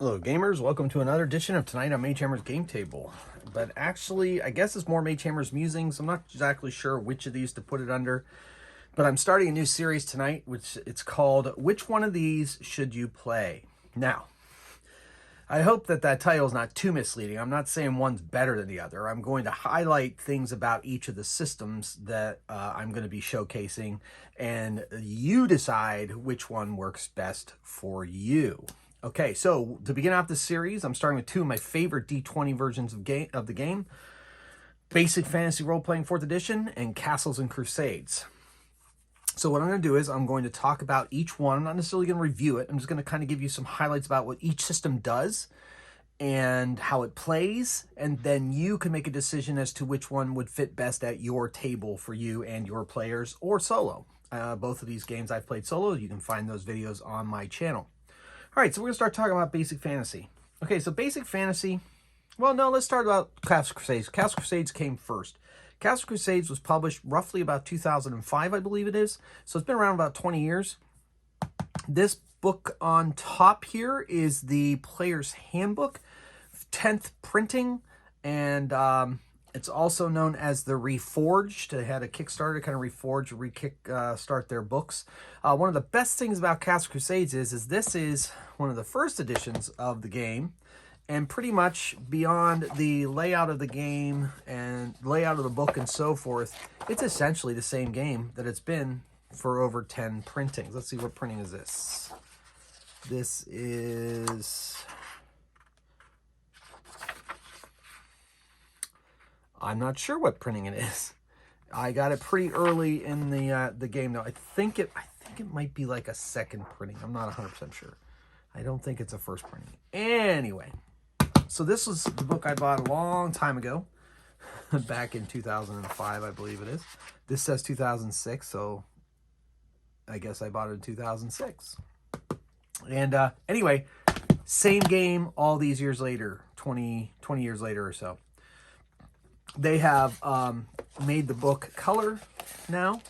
Hello gamers, welcome to another edition of Tonight on Mage Hammer's Game Table. But actually, I guess it's more Mage Hammer's Musings. I'm not exactly sure which of these to put it under. But I'm starting a new series tonight, which it's called, Which One of These Should You Play? Now, I hope that title is not too misleading. I'm not saying one's better than the other. I'm going to highlight things about each of the systems that I'm going to be showcasing, and you decide which one works best for you. Okay, so to begin out this series, I'm starting with two of my favorite D20 versions of the game. Basic Fantasy Role-Playing 4th Edition and Castles and Crusades. So what I'm going to do is I'm going to talk about each one. I'm not necessarily going to review it. I'm just going to kind of give you some highlights about what each system does and how it plays. And then you can make a decision as to which one would fit best at your table for you and your players, or solo. Both of these games I've played solo. You can find those videos on my channel. All right, so we're going to start talking about Basic Fantasy. Okay, so Basic Fantasy, well, no, let's start about Castle Crusades. Castle Crusades came first. Castle Crusades was published roughly about 2005, I believe it is. So it's been around about 20 years. This book on top here is the Player's Handbook, 10th printing, and it's also known as the Reforged. They had a Kickstarter to kind of reforge, start their books. One of the best things about Castle Crusades is this is one of the first editions of the game, and pretty much beyond the layout of the game and layout of the book and so forth, it's essentially the same game that it's been for over 10 printings. Let's see, what printing is this? This is... I'm not sure what printing it is. I got it pretty early in the game, though. I think it might be like a second printing. I'm not 100% sure. I don't think it's a first printing. Anyway, so this was the book I bought a long time ago, back in 2005, I believe it is. This says 2006, so I guess I bought it in 2006. And anyway, same game all these years later, 20 years later or so. They have made the book color now,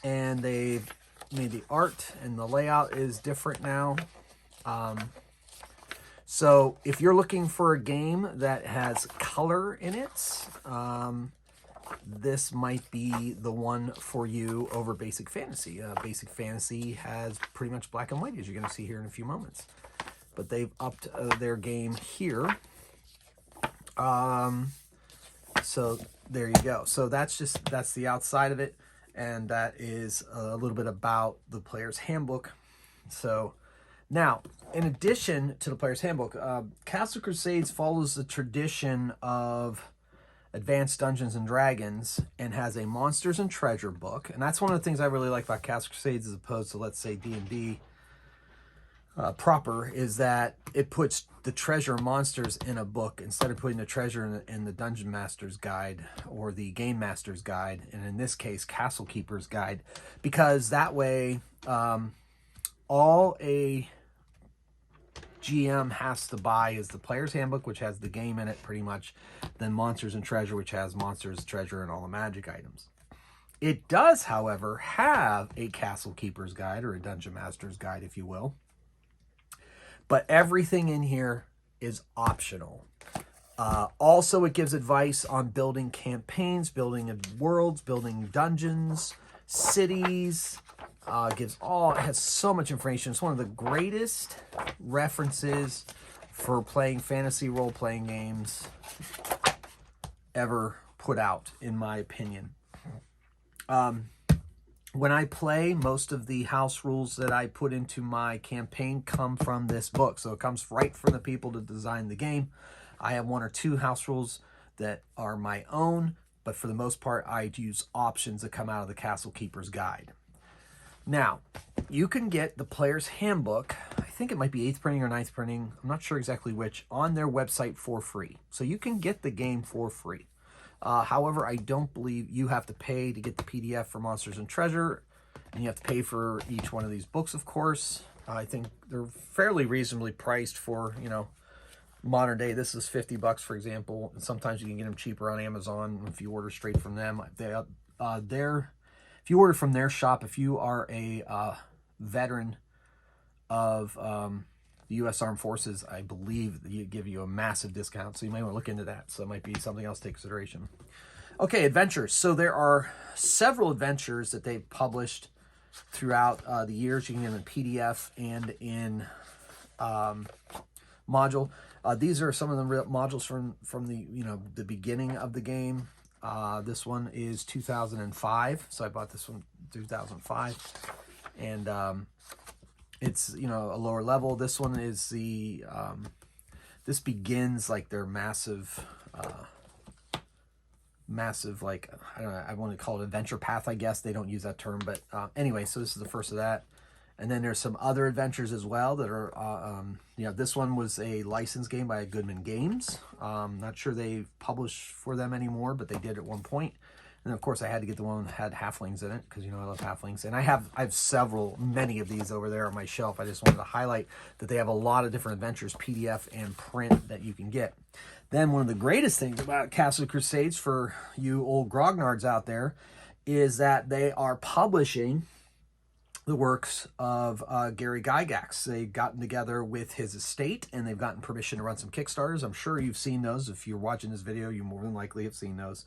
and they've made the art, and the layout is different now. So if you're looking for a game that has color in it, this might be the one for you over Basic Fantasy. Basic Fantasy has pretty much black and white, as you're going to see here in a few moments. But they've upped their game here. So there you go. So that's the outside of it, and that is a little bit about the Player's Handbook. So now, in addition to the Player's Handbook, Castle Crusades follows the tradition of Advanced Dungeons and Dragons and has a Monsters and Treasure book. And that's one of the things I really like about Castle Crusades as opposed to, let's say, D&D proper, is that it puts the treasure and monsters in a book instead of putting the treasure in the Dungeon Master's Guide or the Game Master's Guide, and in this case, Castle Keeper's Guide, because that way all a GM has to buy is the Player's Handbook, which has the game in it pretty much, then Monsters and Treasure, which has monsters, treasure, and all the magic items. It does, however, have a Castle Keeper's Guide, or a Dungeon Master's Guide, if you will. But everything in here is optional. Also, it gives advice on building campaigns, building worlds, building dungeons, cities. It has so much information. It's one of the greatest references for playing fantasy role-playing games ever put out, in my opinion. When I play, most of the house rules that I put into my campaign come from this book. So it comes right from the people that designed the game. I have one or two house rules that are my own, but for the most part, I use options that come out of the Castle Keeper's Guide. Now, you can get the Player's Handbook, I think it might be 8th printing or 9th printing, I'm not sure exactly which, on their website for free. So you can get the game for free. However, I don't believe you have to pay to get the PDF for Monsters and Treasure, and you have to pay for each one of these books, of course. I think they're fairly reasonably priced for, modern day. This is $50, for example, and sometimes you can get them cheaper on Amazon if you order straight from them. If you order from their shop, if you are a veteran of the U.S. Armed Forces, I believe, you give you a massive discount. So you might want to look into that. So it might be something else to take consideration. Okay, adventures. So there are several adventures that they've published throughout the years. You can get them in PDF and in module. These are some of the modules from the the beginning of the game. This one is 2005, so I bought this one 2005, and it's a lower level. This one is the this begins like their massive like, I don't know, I want to call it adventure path, I guess. They don't use that term, but anyway, so this is the first of that. And then there's some other adventures as well that are, this one was a licensed game by Goodman Games. Not sure they publish for them anymore, but they did at one point. And of course I had to get the one that had halflings in it, because I love halflings. And I have many of these over there on my shelf. I just wanted to highlight that they have a lot of different adventures, PDF and print, that you can get. Then one of the greatest things about Castle Crusades for you old grognards out there is that they are publishing the works of Gary Gygax. They've gotten together with his estate, and they've gotten permission to run some Kickstarters. I'm sure you've seen those. If you're watching this video, you more than likely have seen those.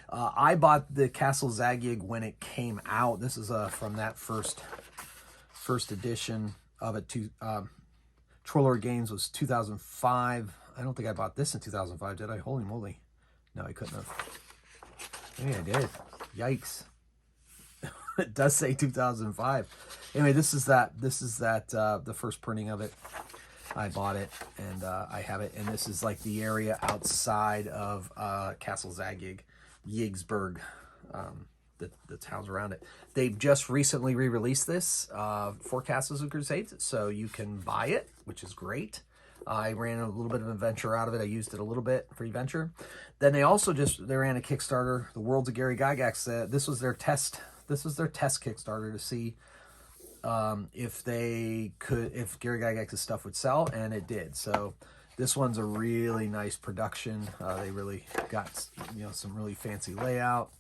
I bought the Castle Zagyg when it came out. This is from that first edition of it. Trollor Games was 2005. I don't think I bought this in 2005, did I? Holy moly. No, I couldn't have. Maybe I did. Yikes. It does say 2005. Anyway, this is the first printing of it. I bought it, and I have it. And this is like the area outside of Castle Zagyg, Yigsburg, the towns around it. They've just recently re-released this for Castles of Crusades, so you can buy it, which is great. I ran a little bit of adventure out of it. I used it a little bit for adventure. Then they also they ran a Kickstarter, The Worlds of Gary Gygax. This was their test Kickstarter to see if Gary Gygax's stuff would sell, and it did. So this one's a really nice production. They really got some really fancy layout.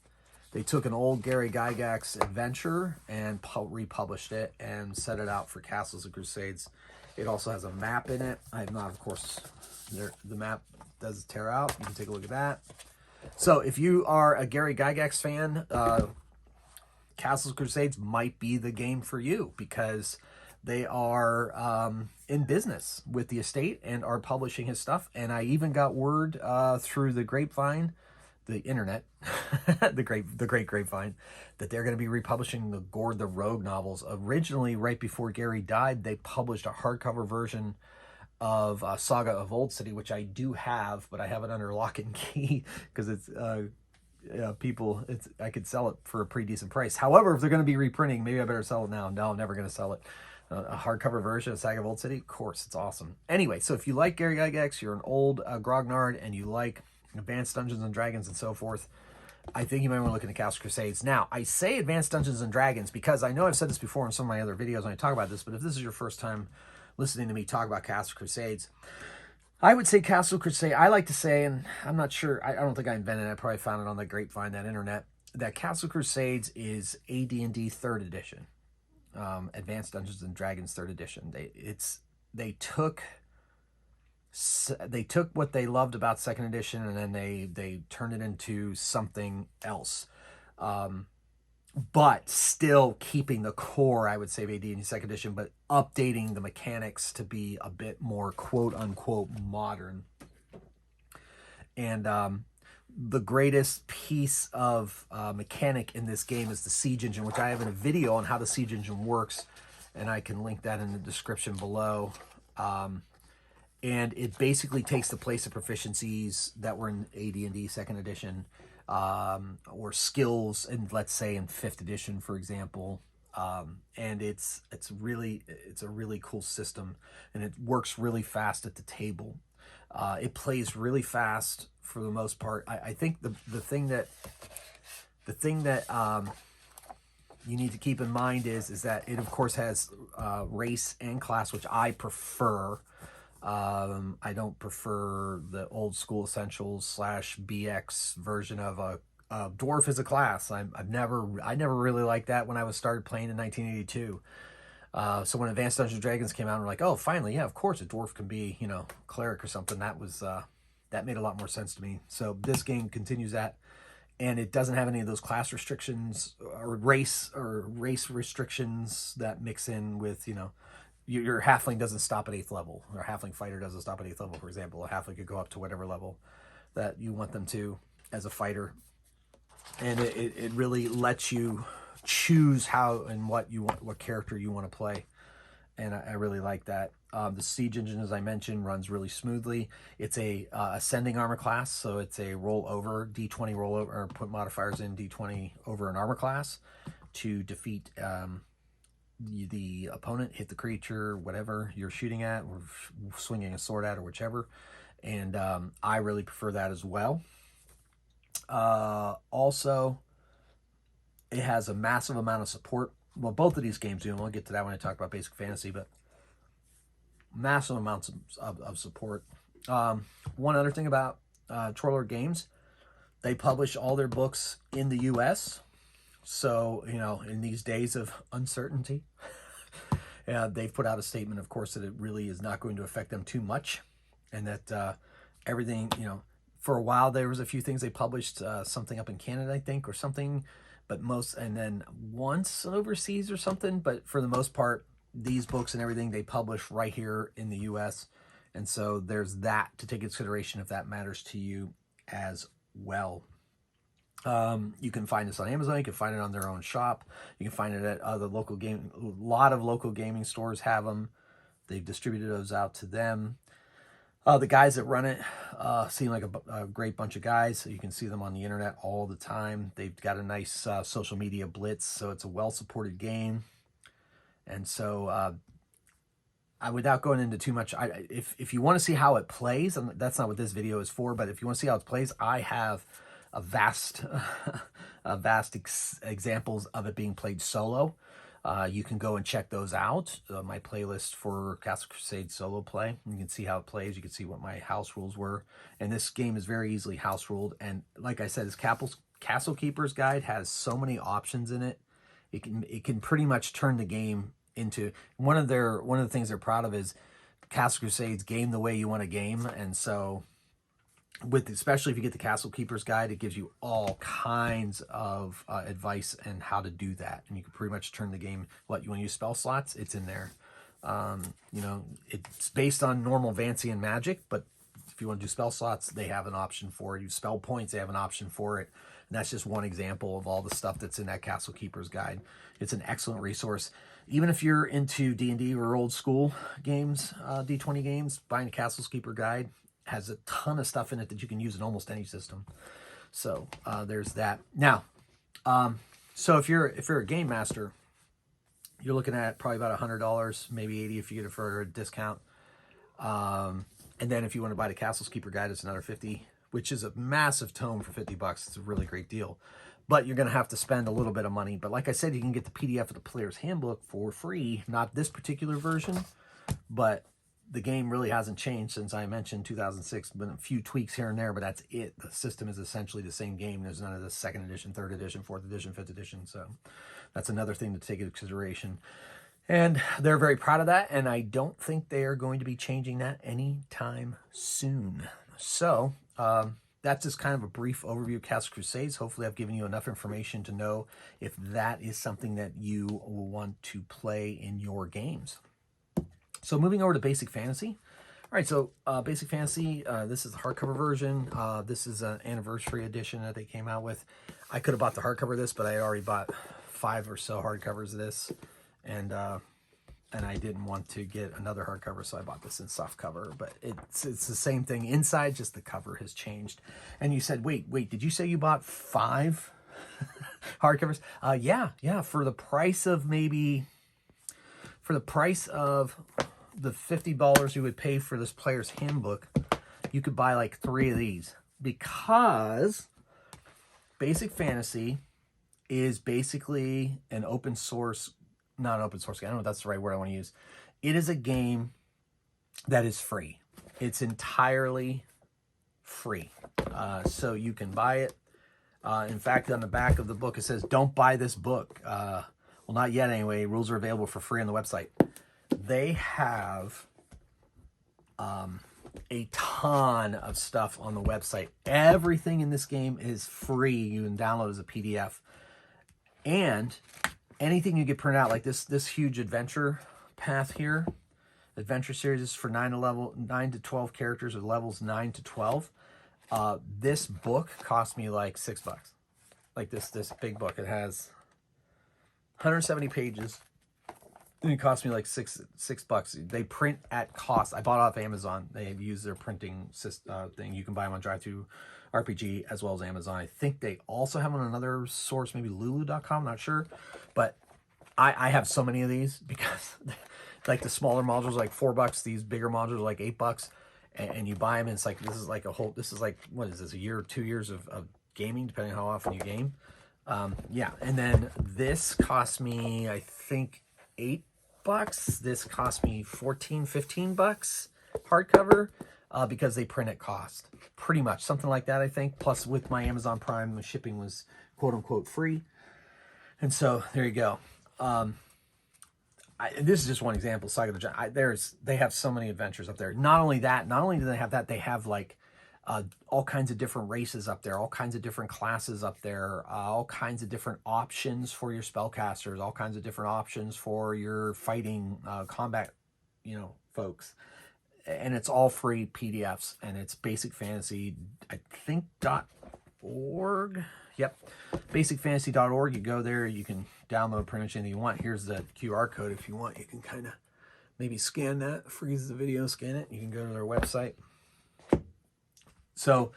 They took an old Gary Gygax adventure and republished it and set it out for Castles of Crusades. It also has a map in it. I have not, of course, the map does tear out. You can take a look at that. So if you are a Gary Gygax fan, Castles of Crusades might be the game for you, because they are in business with the estate and are publishing his stuff. And I even got word through the grapevine, the internet, the great grapevine, that they're going to be republishing the Gord the Rogue novels. Originally, right before Gary died, they published a hardcover version of Saga of Old City, which I do have, but I have it under lock and key because it's I could sell it for a pretty decent price. However, if they're going to be reprinting, maybe I better sell it now. No, I'm never going to sell it. A hardcover version of Saga of Old City, of course, it's awesome. Anyway, so if you like Gary Gygax, you're an old grognard, and you like Advanced Dungeons and Dragons and so forth, I think you might want to look into Castle Crusades. Now, I say Advanced Dungeons and Dragons because I know I've said this before in some of my other videos when I talk about this, but if this is your first time listening to me talk about Castle Crusades, I would say Castle Crusade. I like to say, and I'm not sure, I don't think I invented it, I probably found it on the grapevine, that internet, that Castle Crusades is AD&D 3rd edition. Advanced Dungeons and Dragons 3rd edition. They took what they loved about 2nd edition, and then they turned it into something else, but still keeping the core, I would say, of AD&D 2nd edition, but updating the mechanics to be a bit more quote unquote modern. And the greatest piece of mechanic in this game is the siege engine, which I have in a video on how the siege engine works, and I can link that in the description below. And it basically takes the place of proficiencies that were in AD&D 2nd edition, or skills, and let's say in 5th edition, for example. And it's a really cool system, and it works really fast at the table. It plays really fast for the most part. I think the thing that you need to keep in mind is that it of course has race and class, which I prefer. I don't prefer the old school essentials / BX version of a dwarf as a class. I never really liked that when I started playing in 1982. So when Advanced Dungeons and Dragons came out, we're like, oh, finally, yeah, of course, a dwarf can be, you know, cleric or something. That was that made a lot more sense to me. So this game continues that, and it doesn't have any of those class restrictions or race restrictions that mix in with, you know, your halfling doesn't stop at 8th level, or a halfling fighter doesn't stop at 8th level, for example. A halfling could go up to whatever level that you want them to as a fighter. And it really lets you choose how and what you want, what character you want to play. And I really like that. The siege engine, as I mentioned, runs really smoothly. It's a ascending armor class, so it's a roll over, D20 roll over, or put modifiers in D20 over an armor class to defeat the opponent, hit the creature, whatever you're shooting at, or swinging a sword at, or whichever. And I really prefer that as well. Also, it has a massive amount of support. Well, both of these games do, and we'll get to that when I talk about Basic Fantasy, but massive amounts of support. One other thing about Troller Games, they publish all their books in the U.S., so, you know, in these days of uncertainty, they've put out a statement, of course, that it really is not going to affect them too much, and that everything, you know, for a while there was a few things they published, something up in Canada, I think, or something, but most, and then once overseas or something, but for the most part, these books and everything they publish right here in the U.S., and so there's that to take into consideration if that matters to you as well. You can find this on Amazon. You can find it on their own shop. You can find it at other local game. A lot of local gaming stores have them. They've distributed those out to them. The guys that run it seem like a great bunch of guys. So you can see them on the internet all the time. They've got a nice social media blitz, so it's a well-supported game. And so, without going into too much, if you want to see how it plays, and that's not what this video is for, but if you want to see how it plays, I have a vast examples of it being played solo. You can go and check those out. My playlist for Castle Crusade solo play. You can see how it plays. You can see what my house rules were. And this game is very easily house ruled. And like I said, this Castle Keeper's Guide has so many options in it. It can pretty much turn the game into one of the things they're proud of is Castle Crusades game the way you want to game. And so especially if you get the Castle Keeper's Guide, it gives you all kinds of advice and how to do that. And you can pretty much turn the game, what you want to use spell slots, it's in there. You know, it's based on normal Vancian magic, but if you want to do spell slots, they have an option for it. You spell points, they have an option for it. And that's just one example of all the stuff that's in that Castle Keeper's Guide. It's an excellent resource. Even if you're into D&D or old school games, D20 games, buying a Castle Keeper Guide has a ton of stuff in it that you can use in almost any system. So there's that. Now, so if you're a game master, you're looking at probably about $100, maybe $80 if you get it for a discount. And then if you want to buy the Castle Keeper Guide, it's another $50, which is a massive tome for $50. It's a really great deal. But you're going to have to spend a little bit of money. But like I said, you can get the PDF of the Player's Handbook for free. Not this particular version, but the game really hasn't changed since I mentioned 2006. Been a few tweaks here and there, but that's it. The system is essentially the same game. There's none of the 2nd edition, 3rd edition, 4th edition, 5th edition. So that's another thing to take into consideration. And they're very proud of that, and I don't think they are going to be changing that anytime soon. So that's just kind of a brief overview of Castle Crusades. Hopefully I've given you enough information to know if that is something that you will want to play in your games. So moving over to Basic Fantasy. All right, so Basic Fantasy, this is the hardcover version. This is an anniversary edition that they came out with. I could have bought the hardcover of this, but I already bought 5 or so hardcovers of this. And I didn't want to get another hardcover, so I bought this in softcover. But it's the same thing inside, just the cover has changed. And you said, wait, did you say you bought 5 hardcovers? Yeah, for the price of the $50 you would pay for this Player's Handbook, you could buy like 3 of these, because Basic Fantasy is basically an open source, not an open source game. I don't know if that's the right word I want to use. It is a game that is free. It's entirely free. So you can buy it. In fact, on the back of the book, it says, don't buy this book. Well, not yet anyway. Rules are available for free on the website. They have a ton of stuff on the website. Everything in this game is free. You can download as a PDF. And anything you get printed out, like this huge adventure path here, adventure series is for 9 to 12 characters or levels 9 to 12. This book cost me like $6. Like this big book. It has 170 pages. And it cost me like $6. They print at cost. I bought it off Amazon. They use their printing system thing. You can buy them on Drive-Thru RPG as well as Amazon. I think they also have on another source, maybe Lulu.com. Not sure, but I have so many of these because like the smaller modules are like $4. These bigger modules are like $8, and you buy them. And it's like this is like what is this, a year or 2 years of gaming, depending on how often you game. Yeah, and then this cost me, I think, $8. This cost me $14-15 hardcover because they print at cost, pretty much something like that, I think. Plus, with my Amazon Prime, the shipping was quote unquote free, and so there you go. This is just one example. Saga of the Giant. They have so many adventures up there. Not only do they have that, they have like all kinds of different races up there, all kinds of different classes up there, all kinds of different options for your spellcasters, all kinds of different options for your fighting combat, folks. And it's all free PDFs, and it's Basic Fantasy, I think, .org. Yep, basicfantasy.org. You go there, you can download pretty much anything you want. Here's the QR code if you want. You can kind of maybe scan that, freeze the video, scan it. You can go to their website. So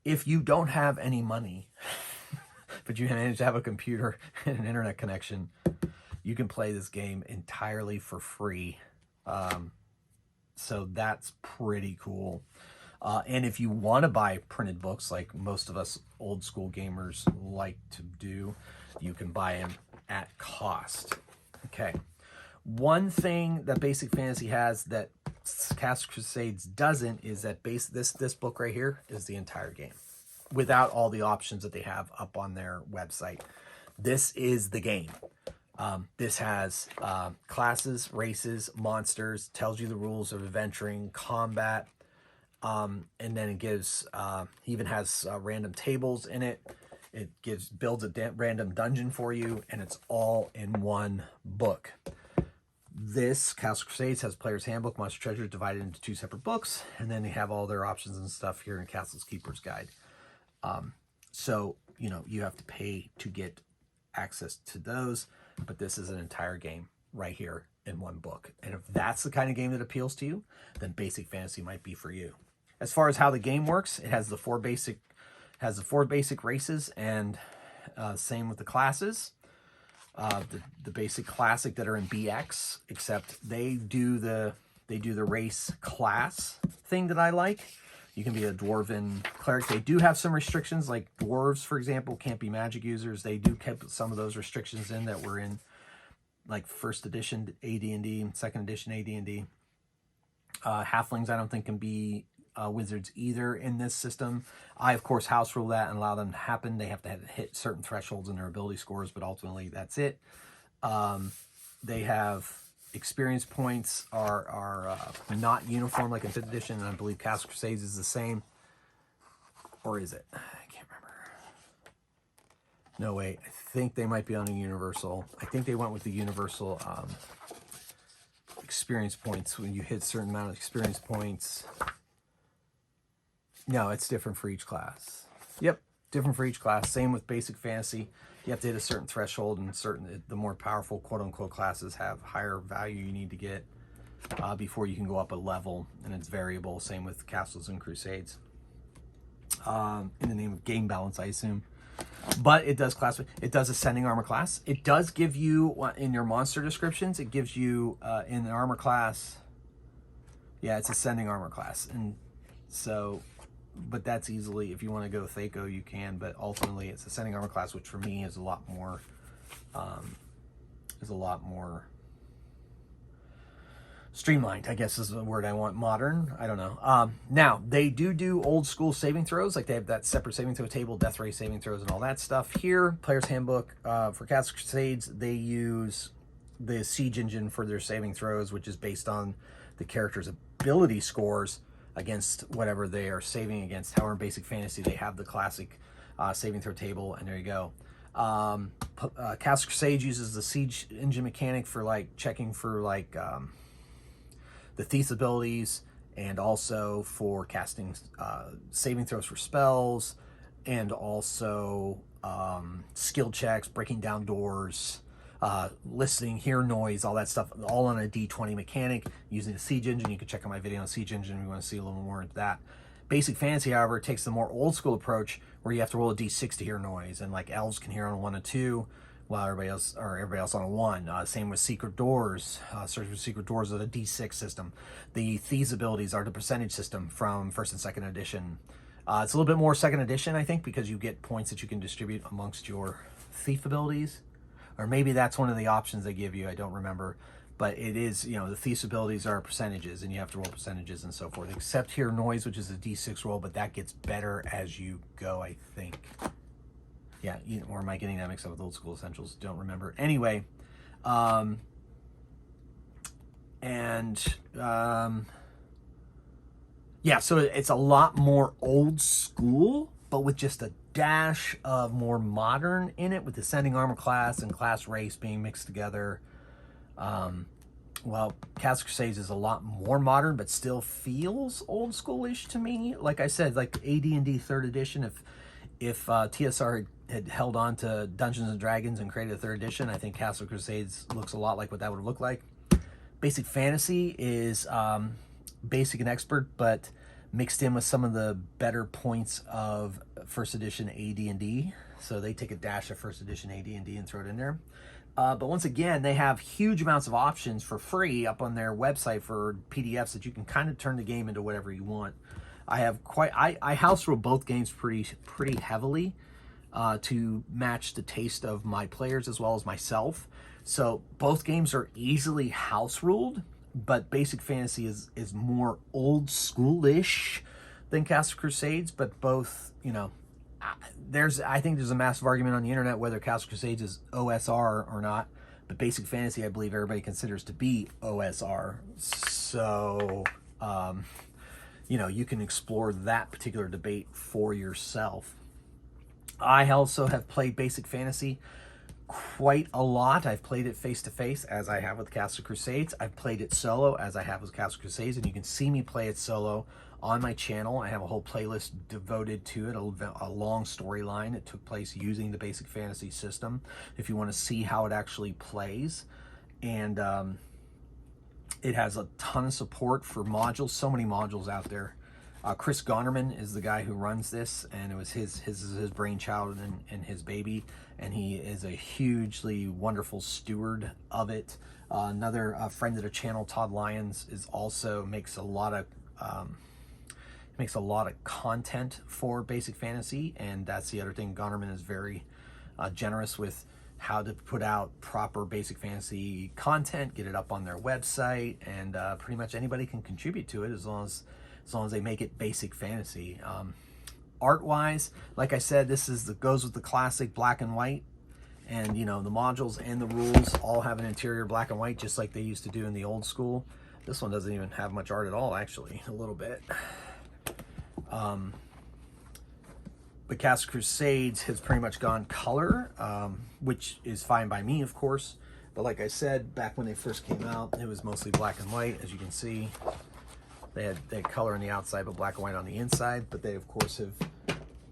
if you don't have any money, but you manage to have a computer and an internet connection, you can play this game entirely for free. So that's pretty cool. And if you want to buy printed books, like most of us old school gamers like to do, you can buy them at cost. Okay. One thing that Basic Fantasy has that Castle Crusades doesn't is that this book right here is the entire game without all the options that they have up on their website. This is the game. This has classes, races, monsters, tells you the rules of adventuring, combat, and then it gives even has random tables in it. It builds a random dungeon for you, and it's all in one book. This Castle Crusades has Player's Handbook, Monster Treasures divided into 2 separate books, and then they have all their options and stuff here in Castle's Keeper's Guide. So, you have to pay to get access to those, but this is an entire game right here in one book. And if that's the kind of game that appeals to you, then Basic Fantasy might be for you. As far as how the game works, it has the four basic races, and same with the classes. The basic classic that are in BX, except they do the race class thing that I like. You can be a dwarven cleric. They do have some restrictions, like dwarves, for example, can't be magic users. They do keep some of those restrictions in that were in like first edition AD&D, second edition AD&D. Halflings, I don't think, can be wizards either in this system. I, of course, house rule that and allow them to happen. They have to hit certain thresholds in their ability scores, but ultimately that's it. They have experience points are not uniform like in 5th edition, and I believe Castle Crusades is the same. Or is it? I can't remember. No, wait. I think they might be on a universal. I think they went with the universal experience points. When you hit a certain amount of experience points. No, it's different for each class. Yep, different for each class. Same with Basic Fantasy. You have to hit a certain threshold, and the more powerful quote-unquote classes have higher value you need to get before you can go up a level, and it's variable. Same with Castles and Crusades. In the name of game balance, I assume. But it does ascending armor class. It does give you, in your monster descriptions, it gives you in the armor class, yeah, it's ascending armor class. And so, but that's easily, if you want to go Thaco, you can, but ultimately it's ascending armor class, which for me is a lot more streamlined, I guess is the word I want. Modern, I don't know. Now, they do old school saving throws, like they have that separate saving throw table, death ray saving throws and all that stuff. Here, Player's Handbook, for Cast of Crusades, they use the Siege engine for their saving throws, which is based on the character's ability scores against whatever they are saving against. However, in Basic Fantasy, they have the classic saving throw table, and there you go. Cast of Crusades uses the Siege engine mechanic for like checking for like the Thief's abilities, and also for casting saving throws for spells, and also skill checks, breaking down doors, listening, hear noise, all that stuff, all on a D20 mechanic using the Siege engine. You can check out my video on Siege engine if you want to see a little more into that. Basic Fantasy, however, takes the more old school approach where you have to roll a D6 to hear noise, and like elves can hear on a 1 and 2, while everybody else on a 1. Same with Secret Doors. Search for Secret Doors is a D6 system. The Thieves abilities are the percentage system from 1st and 2nd edition. It's a little bit more 2nd edition, I think, because you get points that you can distribute amongst your thief abilities. Or maybe that's one of the options they give you, I don't remember. But it is, you know, the Thief's abilities are percentages, and you have to roll percentages and so forth. Except Hear Noise, which is a D6 roll, but that gets better as you go, I think. Yeah, or am I getting that mixed up with Old School Essentials? Don't remember. Anyway, yeah, so it's a lot more old school, but with just a dash of more modern in it, with Descending Armor class and class race being mixed together. Well, Cast of Crusades is a lot more modern, but still feels old schoolish to me. Like I said, like AD&D 3rd edition, if TSR had held on to Dungeons and Dragons and created a 3rd edition, I think Cast of Crusades looks a lot like what that would have looked like. Basic Fantasy is basic and expert, but mixed in with some of the better points of 1st edition AD&D. So they take a dash of 1st edition AD&D and throw it in there. But once again, they have huge amounts of options for free up on their website for PDFs that you can kind of turn the game into whatever you want. I house rule both games pretty heavily to match the taste of my players as well as myself. So both games are easily house ruled, but Basic Fantasy is more old schoolish than Cast of Crusades, but both, you know, I think there's a massive argument on the internet whether Cast of Crusades is OSR or not, but Basic Fantasy, I believe everybody considers to be OSR. So, you know, you can explore that particular debate for yourself. I also have played Basic Fantasy quite a lot. I've played it face-to-face, as I have with Cast of Crusades. I've played it solo, as I have with Cast of Crusades, and you can see me play it solo on my channel. I have a whole playlist devoted to it, a long storyline that took place using the Basic Fantasy system, if you want to see how it actually plays. And it has a ton of support for modules, so many modules out there. Chris Gonerman is the guy who runs this, and it was his brainchild and his baby, and he is a hugely wonderful steward of it. Another friend of the channel, Todd Lyons, is also makes a lot of content for Basic Fantasy, and that's the other thing. Gonerman is very generous with how to put out proper Basic Fantasy content, get it up on their website, and pretty much anybody can contribute to it as long as they make it Basic Fantasy. Art-wise, like I said, this goes with the classic black and white, and you know, the modules and the rules all have an interior black and white, just like they used to do in the old school. This one doesn't even have much art at all, actually, a little bit. But Cast of Crusades has pretty much gone color, which is fine by me, of course. But like I said, back when they first came out, it was mostly black and white, as you can see. They had color on the outside, but black and white on the inside. But they, of course, have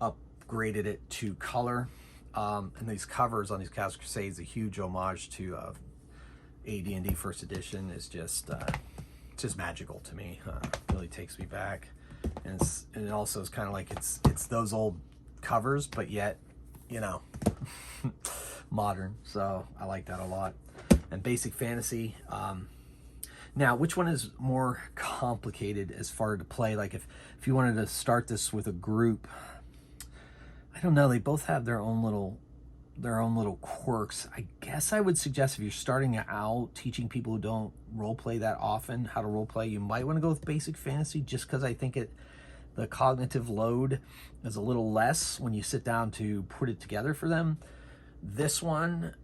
upgraded it to color. And these covers on these Cast of Crusades, a huge homage to AD&D First Edition, is just magical to me. Really takes me back, and it also is kind of like it's those old covers, but yet, you know, modern. So I like that a lot. And Basic Fantasy. Now, which one is more complicated as far to play? Like if you wanted to start this with a group, I don't know. They both have their own little their own little quirks. I guess I would suggest if you're starting out teaching people who don't role play that often how to role play, you might want to go with basic fantasy, just because I think the cognitive load is a little less when you sit down to put it together for them. This one,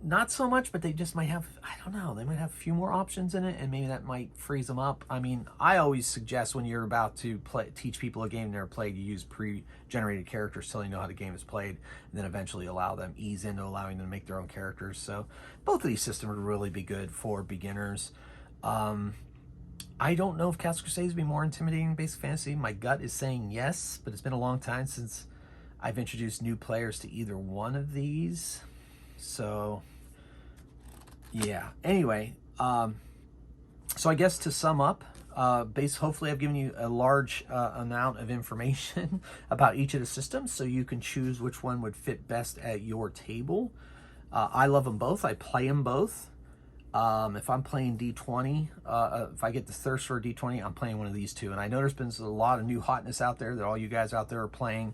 not so much, but they just might have, I don't know, they might have a few more options in it, and maybe that might freeze them up. I mean, I always suggest when you're about to teach people a game they've never played, you use pre-generated characters till you know how the game is played, and then eventually ease into allowing them to make their own characters. So both of these systems would really be good for beginners. I don't know if Castle Crusades would be more intimidating than Basic Fantasy. My gut is saying yes, but it's been a long time since I've introduced new players to either one of these. So, yeah. Anyway, so I guess to sum up, hopefully I've given you a large amount of information about each of the systems, so you can choose which one would fit best at your table. I love them both. I play them both. If I'm playing D20, if I get the thirst for a D20, I'm playing one of these two. And I know there's been a lot of new hotness out there that all you guys out there are playing.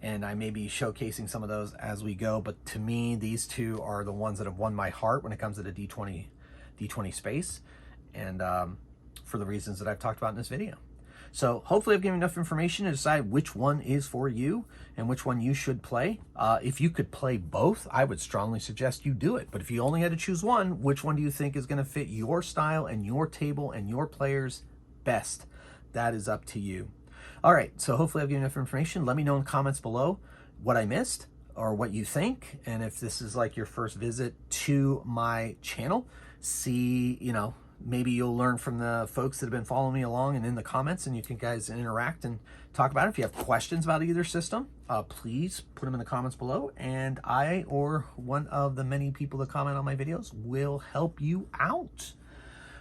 And I may be showcasing some of those as we go, but to me, these two are the ones that have won my heart when it comes to the D20 space, and for the reasons that I've talked about in this video. So hopefully I've given enough information to decide which one is for you and which one you should play. If you could play both, I would strongly suggest you do it. But if you only had to choose one, which one do you think is going to fit your style and your table and your players best? That is up to you. All right, so hopefully I've given enough information. Let me know in the comments below what I missed or what you think. And if this is like your first visit to my channel, maybe you'll learn from the folks that have been following me along and in the comments, and you can guys interact and talk about it. If you have questions about either system, please put them in the comments below, and I or one of the many people that comment on my videos will help you out.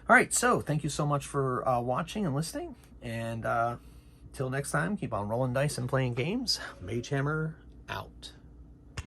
All right, so thank you so much for watching and listening, and till next time, keep on rolling dice and playing games. Mage Hammer out.